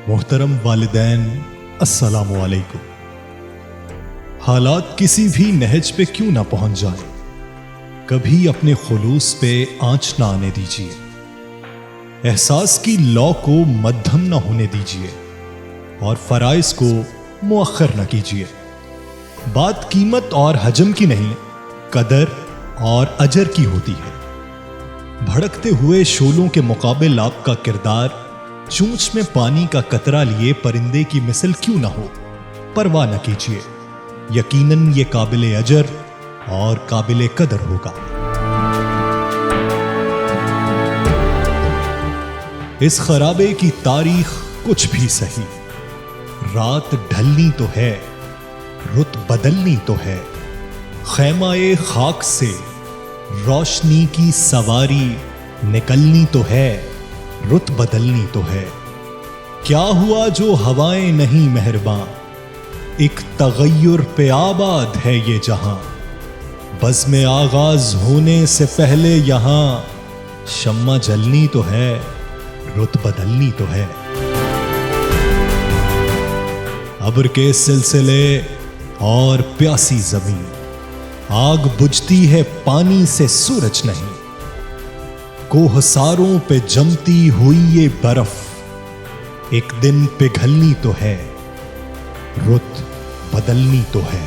मोहतरम वालिदैन, अस्सलामु अलैकुम। हालात किसी भी नहज पे क्यों ना पहुंच जाए, कभी अपने खुलूस पे आंच ना आने दीजिए। एहसास की लौ को मद्धम ना होने दीजिए और फराइज को मुअख्खर न कीजिए। बात कीमत और हजम की नहीं, कदर और अजर की होती है। भड़कते हुए शोलों के मुकाबिल आपका किरदार चूंच में पानी का कतरा लिए परिंदे की मिसल क्यों ना हो, परवाह न कीजिए। यकीनन ये काबिले अजर और काबिले कदर होगा। इस खराबे की तारीख कुछ भी सही, रात ढलनी तो है, रुत बदलनी तो है। खैमाए खाक से रोशनी की सवारी निकलनी तो है, रुत बदलनी तो है। क्या हुआ जो हवाएं नहीं मेहरबां, एक तगय्युर पे आबाद है ये जहां। बज़्म आगाज होने से पहले यहां शम्मा जलनी तो है, रुत बदलनी तो है। अब्र के सिलसिले और प्यासी जमीन, आग बुझती है पानी से सूरज नहीं। कोहसारों पे जमती हुई ये बर्फ एक दिन पिघलनी तो है, रुत बदलनी तो है।